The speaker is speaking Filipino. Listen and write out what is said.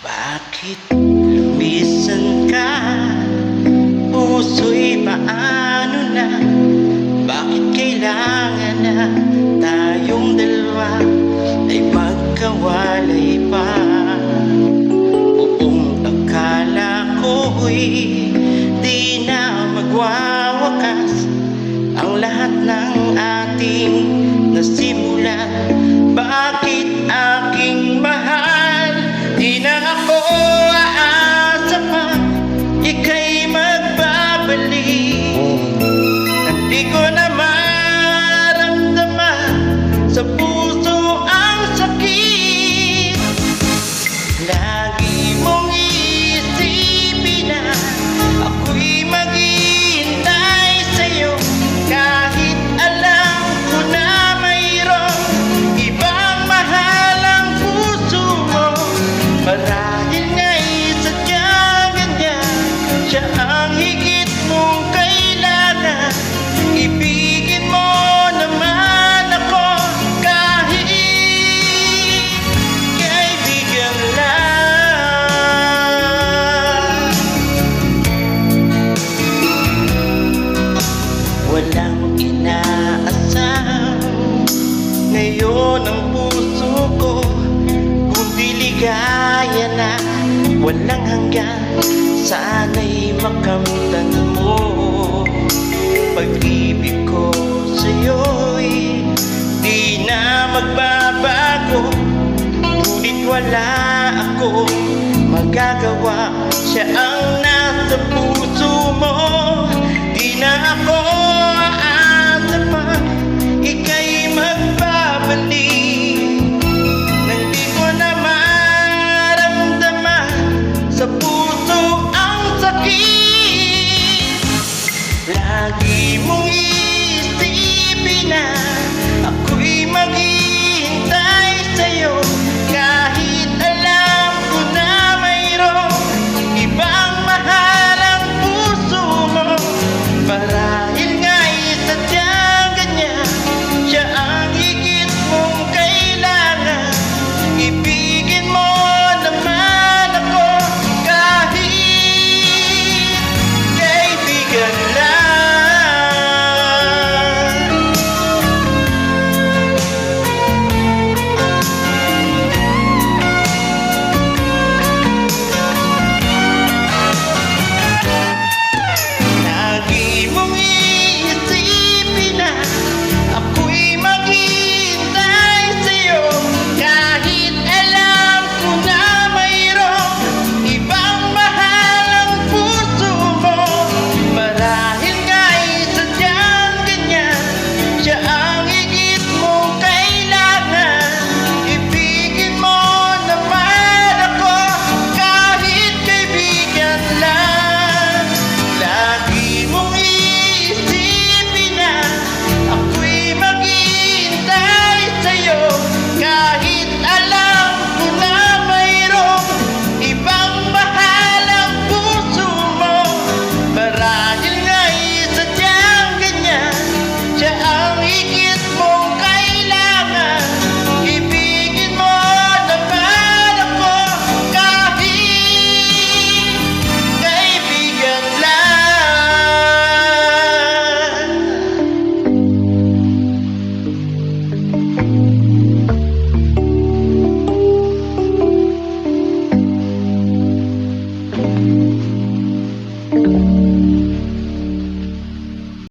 Bakit lumisan ka? Puso'y paano na? Bakit kailangan na tayong dalawa ay magkawalay pa? Buong akala ko'y di na magwawakas ang lahat ng ating nasimulan. Bakit aking mahal, di na ako aasa pa ika'y magbabalik? Hindi ko na maramdaman sa puso ang sakit. Lagi mong isipin na ako'y maghihintay sa'yo, kahit alam ko na mayroong ibang mahal ang puso mo. Marahil nga'y sadyang ganyan, siya ang higit mong kailangan. Ibigin mo naman ako kahit kaibigan lang. Walang inaasam ngayon ang puso ko, kundi ligaya na walang hanggan. Sana'y makamtan mo pag-ibig ko sa'yo'y di na magbabago. Ngunit wala akong magagawa, siya ang